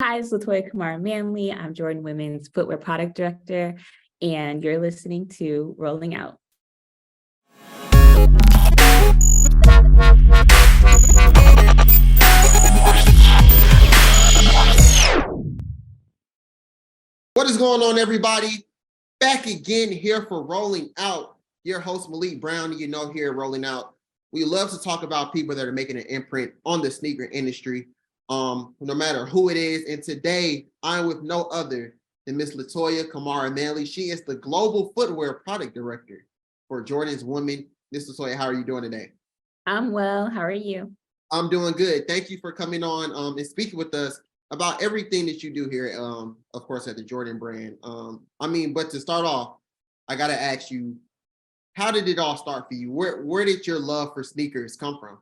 Hi, it's LaToya Kamara Manley. I'm Jordan Women's Footwear Product Director, and you're listening to Rolling Out. What is going on, everybody? Back again here for Rolling Out. Your host, Malik Brown, you know, here at Rolling Out. We love to talk about people that are making an imprint on the sneaker industry, no matter who it is. And today, I'm with no other than Miss LaToya Kamara Manley. She is the Global Footwear Product Director for Jordan's Women. Miss LaToya, how are you doing today? I'm well. How are you? I'm doing good. Thank you for coming on and speaking with us about everything that you do here, of course, at the Jordan brand. But to start off, I got to ask you, how did it all start for you? Where did your love for sneakers come from?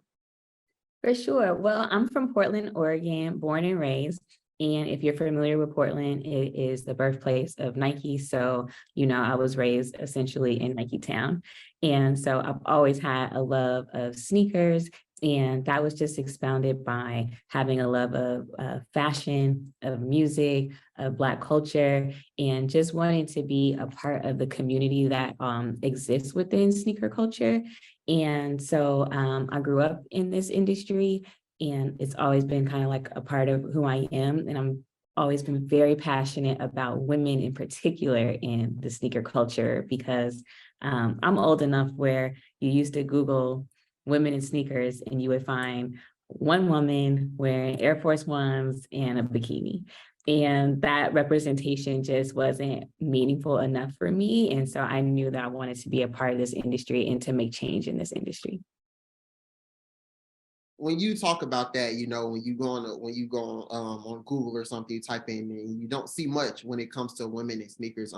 For sure. Well, I'm from Portland, Oregon, born and raised. And if you're familiar with Portland, it is the birthplace of Nike. So, I was raised essentially in Nike Town. And so I've always had a love of sneakers. And that was just expounded by having a love of fashion, of music, of Black culture, and just wanting to be a part of the community that exists within sneaker culture. And so I grew up in this industry, and it's always been kind of like a part of who I am. And I'm always been very passionate about women in particular in the sneaker culture, because I'm old enough where you used to Google women in sneakers and you would find one woman wearing Air Force Ones and a bikini. And that representation just wasn't meaningful enough for me. And so I knew that I wanted to be a part of this industry and to make change in this industry. When you talk about that, when you go on Google or something, you type in and you don't see much when it comes to women in sneakers.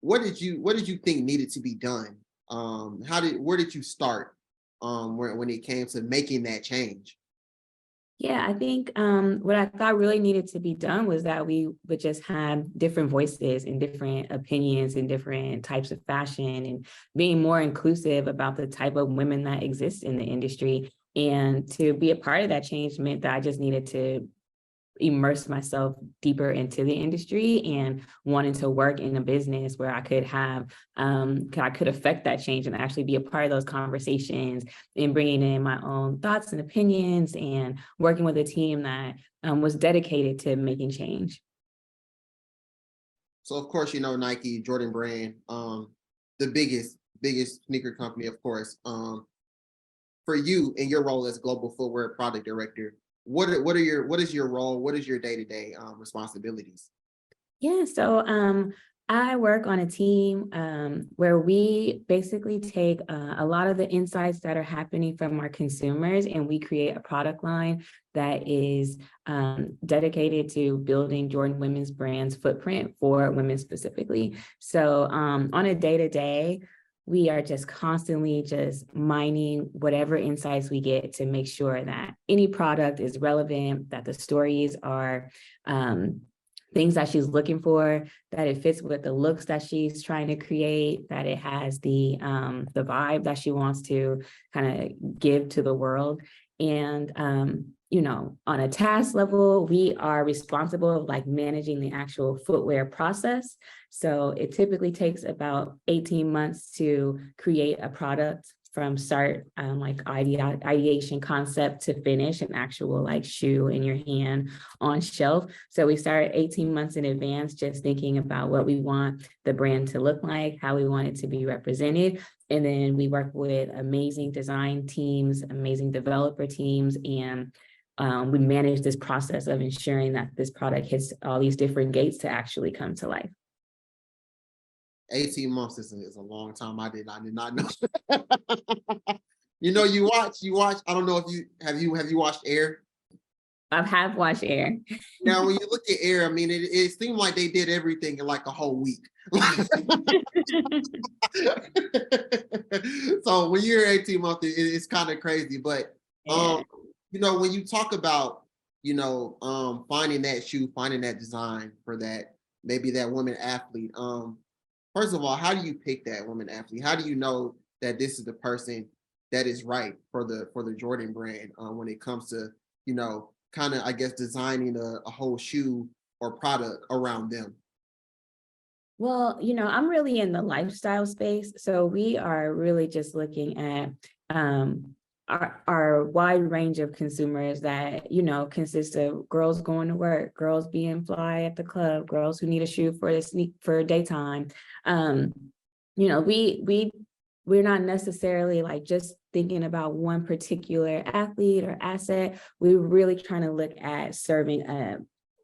What did you think needed to be done? Where did you start when it came to making that change? Yeah, I think what I thought really needed to be done was that we would just have different voices and different opinions and different types of fashion, and being more inclusive about the type of women that exist in the industry. And to be a part of that change meant that I just needed to immerse myself deeper into the industry, and wanting to work in a business where I could have, I could affect that change and actually be a part of those conversations, and bringing in my own thoughts and opinions, and working with a team that was dedicated to making change. So of course, Nike, Jordan brand, the biggest sneaker company, of course. For you in your role as global footwear product director, what is your role? What is your day-to-day responsibilities? Yeah, so I work on a team where we basically take a lot of the insights that are happening from our consumers, and we create a product line that is dedicated to building Jordan Women's brand's footprint for women specifically. So on a day-to-day, we are just constantly just mining whatever insights we get to make sure that any product is relevant, that the stories are things that she's looking for, that it fits with the looks that she's trying to create, that it has the vibe that she wants to kind of give to the world. And on a task level, we are responsible of managing the actual footwear process. So it typically takes about 18 months to create a product from start, ideation concept to finish an actual shoe in your hand on shelf. So we start 18 months in advance, just thinking about what we want the brand to look like, how we want it to be represented. And then we work with amazing design teams, amazing developer teams, and we manage this process of ensuring that this product hits all these different gates to actually come to life. 18 months is a long time. I did not know. You watch. I don't know if you have you watched Air? I have watched Air. Now, when you look at Air, it seemed like they did everything in a whole week. So when you're 18 months, it's kind of crazy. But Yeah. when you talk about finding that shoe, finding that design for that, maybe that woman athlete. First of all, how do you pick that woman athlete? How do you know that this is the person that is right for the Jordan brand when it comes to kind of, I guess, designing a whole shoe or product around them? Well, I'm really in the lifestyle space. So we are really just looking at our wide range of consumers that, consist of girls going to work, girls being fly at the club, girls who need a shoe for daytime. Um, we're not necessarily like just thinking about one particular athlete or asset. We're really trying to look at serving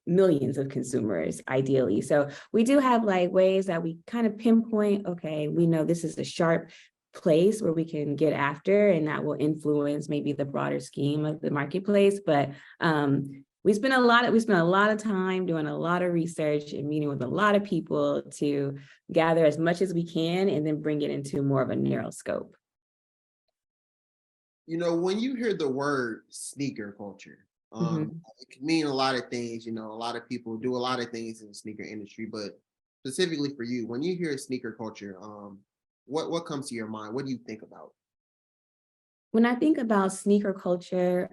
millions of consumers ideally. So we do have like ways that we kind of pinpoint, okay, we know this is a sharp place where we can get after, and that will influence maybe the broader scheme of the marketplace. But we spend a lot of time doing a lot of research and meeting with a lot of people to gather as much as we can and then bring it into more of a narrow scope. When you hear the word sneaker culture, it can mean a lot of things. A lot of people do a lot of things in the sneaker industry, but specifically for you, when you hear sneaker culture, what comes to your mind? What do you think about? When I think about sneaker culture,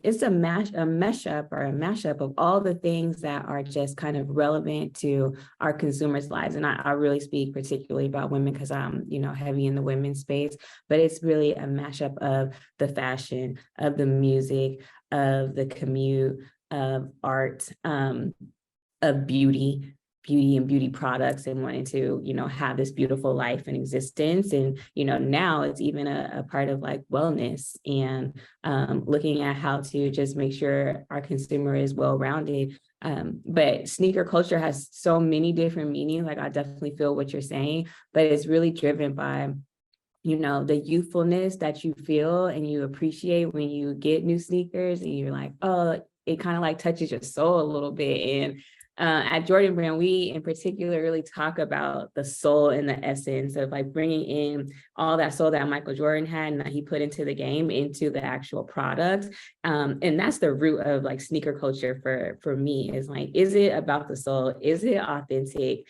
it's a mashup of all the things that are just kind of relevant to our consumers' lives. And I really speak particularly about women because I'm, heavy in the women's space, but it's really a mashup of the fashion, of the music, of the commute, of art, of beauty and beauty products, and wanting to, have this beautiful life and existence. And, now it's even a part of like wellness and looking at how to just make sure our consumer is well-rounded. But sneaker culture has so many different meanings. Like I definitely feel what you're saying, but it's really driven by the youthfulness that you feel and you appreciate when you get new sneakers and you're like, oh, it kind of like touches your soul a little bit. And at Jordan Brand, we in particular really talk about the soul and the essence of like bringing in all that soul that Michael Jordan had and that he put into the game, into the actual product. And that's the root of like sneaker culture for me, is like, is it about the soul? Is it authentic?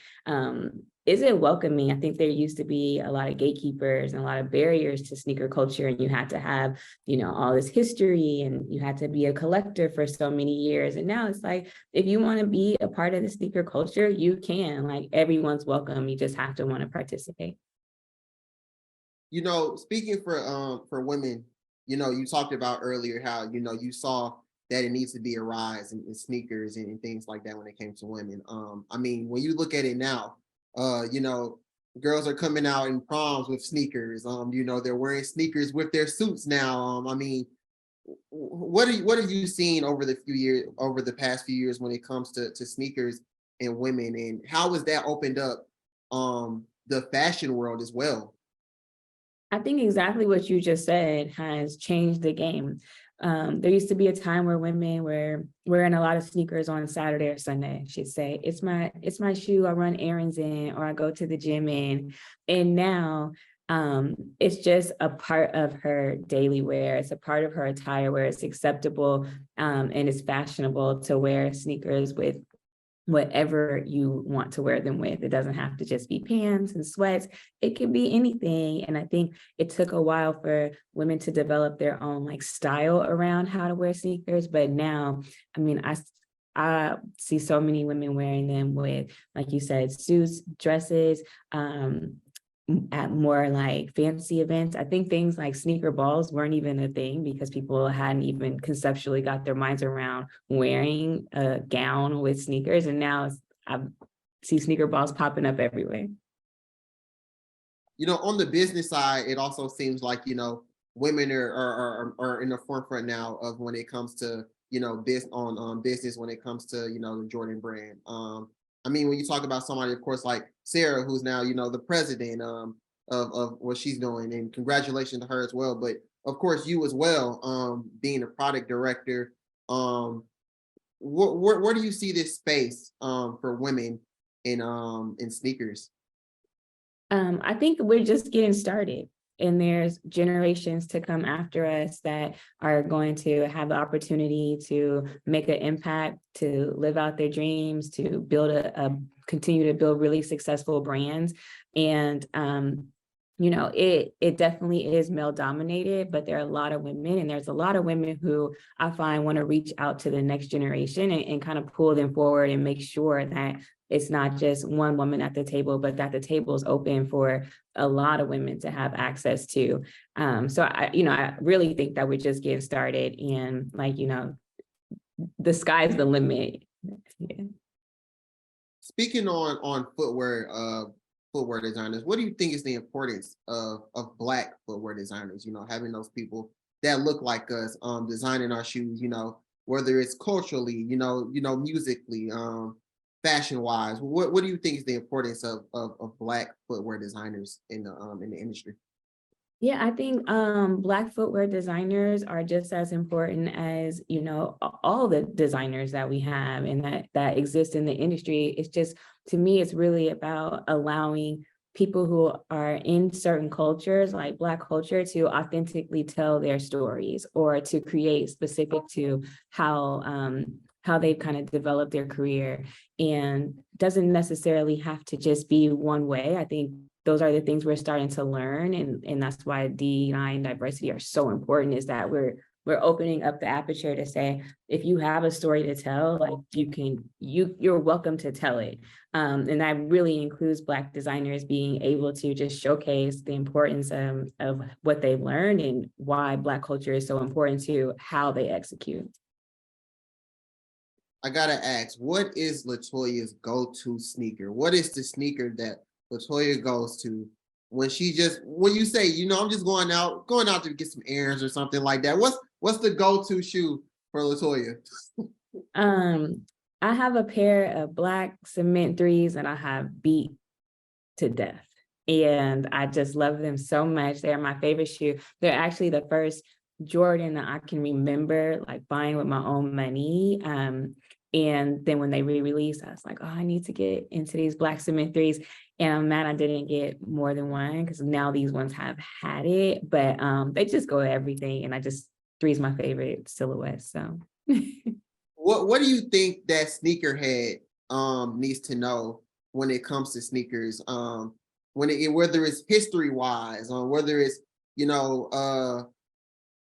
Is it welcoming? I think there used to be a lot of gatekeepers and a lot of barriers to sneaker culture, and you had to have, all this history, and you had to be a collector for so many years. And now it's like, if you want to be a part of the sneaker culture, you can. Like everyone's welcome. You just have to want to participate. Speaking for women, you talked about earlier how you saw that it needs to be a rise in sneakers and things like that when it came to women. I mean, when you look at it now, girls are coming out in proms with sneakers. They're wearing sneakers with their suits now. I mean, what have you seen over the past few years when it comes to sneakers and women, and how has that opened up the fashion world as well? I think exactly what you just said has changed the game. There used to be a time where women were wearing a lot of sneakers on Saturday or Sunday. She'd say, it's my shoe I run errands in, or I go to the gym in. And now it's just a part of her daily wear. It's a part of her attire where it's acceptable and it's fashionable to wear sneakers with whatever you want to wear them with. It doesn't have to just be pants and sweats. It can be anything. And I think it took a while for women to develop their own like style around how to wear sneakers. But now, I mean, I see so many women wearing them with, like you said, suits, dresses, at more like fancy events. I think things like sneaker balls weren't even a thing because people hadn't even conceptually got their minds around wearing a gown with sneakers. And now I see sneaker balls popping up everywhere. On the business side, it also seems like, women are in the forefront now of when it comes to, business, when it comes to, the Jordan Brand. I mean, when you talk about somebody, of course, like Sarah, who's now, the president of what she's doing, and congratulations to her as well. But of course, you as well, being a product director. Where do you see this space for women in sneakers? I think we're just getting started. And there's generations to come after us that are going to have the opportunity to make an impact, to live out their dreams, to build continue to build really successful brands. And it definitely is male dominated, but there are a lot of women, and there's a lot of women who I find want to reach out to the next generation and kind of pull them forward and make sure that it's not just one woman at the table, but that the table is open for a lot of women to have access to. So I really think that we're just getting started, and the sky's the limit. Yeah. Speaking on footwear designers, what do you think is the importance of Black footwear designers? Having those people that look like us, designing our shoes. Whether it's culturally, musically, fashion wise. What do you think is the importance of Black footwear designers in the industry? Yeah, I think Black footwear designers are just as important as, all the designers that we have and that exist in the industry. It's just, to me, it's really about allowing people who are in certain cultures, like Black culture, to authentically tell their stories or to create specific to how they've kind of developed their career, and doesn't necessarily have to just be one way. I think those are the things we're starting to learn, and that's why DEI and diversity are so important, is that we're opening up the aperture to say, if you have a story to tell, like you're welcome to tell it. And that really includes Black designers being able to just showcase the importance of what they've learned and why Black culture is so important to how they execute. I gotta ask, what is LaToya's go-to sneaker? What is the sneaker that LaToya goes to when you say, I'm just going out to get some errands or something like that? What's the go-to shoe for LaToya? I have a pair of Black cement threes that I have beat to death, and I just love them so much. They're my favorite shoe. They're actually the first Jordan that I can remember like buying with my own money. And then when they re-released, I was like, oh, I need to get into these Black cement threes. And I'm mad I didn't get more than one, because now these ones have had it, but they just go to everything. And three is my favorite silhouette. So What do you think that sneakerhead needs to know when it comes to sneakers? Whether it's history wise, or whether it's,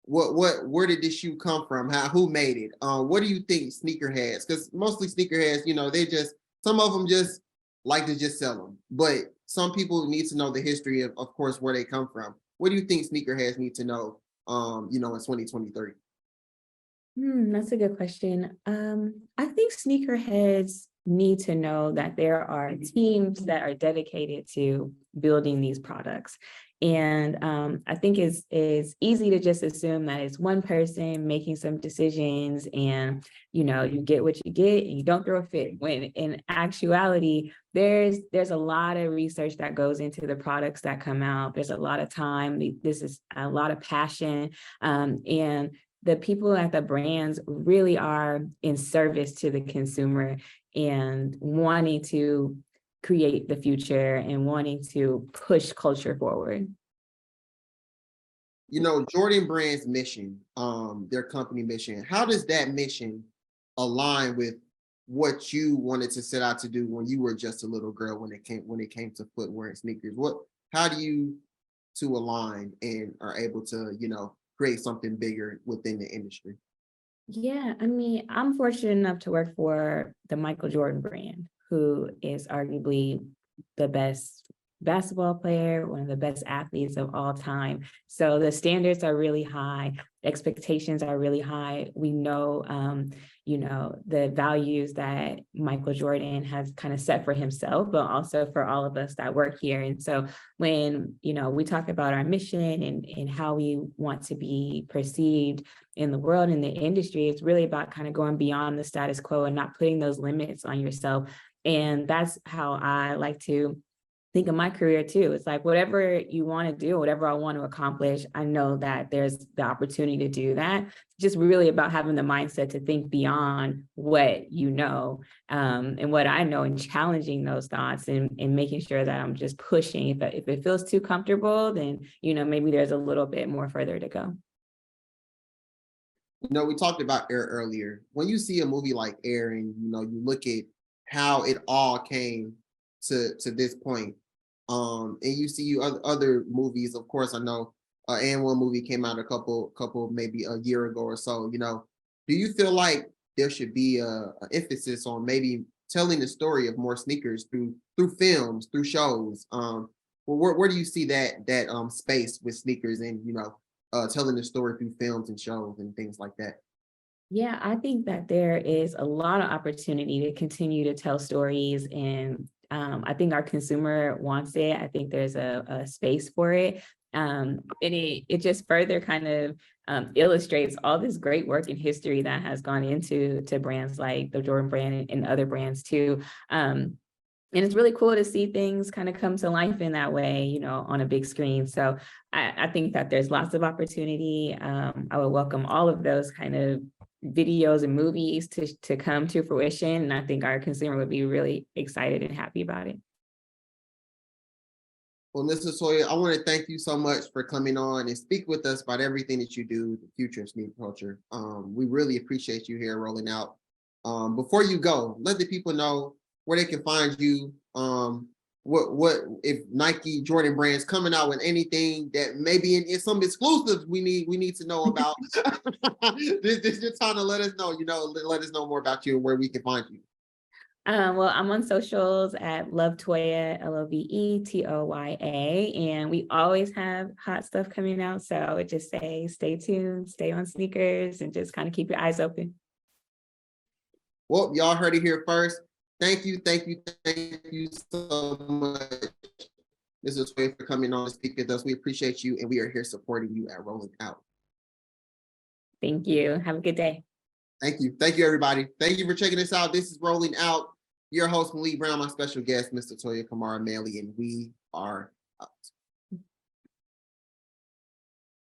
where did this shoe come from? Who made it? What do you think sneakerheads? Because mostly sneakerheads, some of them just like to just sell them, but some people need to know the history of course, where they come from. What do you think sneakerheads need to know? In 2023. That's a good question. I think sneakerheads need to know that there are teams that are dedicated to building these products. And I think it's easy to just assume that it's one person making some decisions, and you get what you get and you don't throw a fit. When in actuality, there's a lot of research that goes into the products that come out. There's a lot of time. This is a lot of passion, and the people at the brands really are in service to the consumer and wanting to create the future and wanting to push culture forward. Jordan Brand's mission, their company mission, how does that mission align with what you wanted to set out to do when you were just a little girl, when it came to footwear and sneakers? How do you two align and are able to, create something bigger within the industry? Yeah, I mean, I'm fortunate enough to work for the Michael Jordan brand, who is arguably the best basketball player, one of the best athletes of all time. So the standards are really high, expectations are really high. We know, the values that Michael Jordan has kind of set for himself, but also for all of us that work here. And so when, we talk about our mission and how we want to be perceived in the world, in the industry, it's really about kind of going beyond the status quo and not putting those limits on yourself. And that's how I like to think of my career too. It's like, whatever you want to do, whatever I want to accomplish, I know that there's the opportunity to do that. It's just really about having the mindset to think beyond what and what I know, and challenging those thoughts and making sure that I'm just pushing. If it feels too comfortable, then, maybe there's a little bit more further to go. We talked about Air earlier. When you see a movie like Air and, you look at how it all came to this point, And you see other movies, of course, I know and one movie came out a couple maybe a year ago or so, you know. Do you feel like there should be a emphasis on maybe telling the story of more sneakers through films, through shows? Where do you see that space with sneakers and, you know, telling the story through films and shows and things like that? Yeah, I think that there is a lot of opportunity to continue to tell stories, and I think our consumer wants it. I think there's a space for it. And it just further kind of illustrates all this great work and history that has gone into brands like the Jordan brand and other brands too. And it's really cool to see things kind of come to life in that way, you know, on a big screen. So I think that there's lots of opportunity. I would welcome all of those kind of videos and movies to come to fruition. And I think our consumer would be really excited and happy about it. Well, Ms. LaToya, I want to thank you so much for coming on and speak with us about everything that you do, the future of sneaker culture. We really appreciate you here rolling out. Before you go, let the people know where they can find you. What if Nike Jordan brands coming out with anything that maybe in some exclusives we need to know about. This your time to let us know, you know, let us know more about you and where we can find you. Well, I'm on socials at LoveToya, LOVETOYA, and we always have hot stuff coming out. So I would just say, stay tuned, stay on sneakers, and just kind of keep your eyes open. Well, y'all heard it here first. Thank you so much, Mrs. LaToya, for coming on to speak with us. We appreciate you, and we are here supporting you at Rolling Out. Thank you. Have a good day. Thank you, everybody. Thank you for checking this out. This is Rolling Out. Your host, Malik Brown, my special guest, Mr. LaToya Kamara Manley, and we are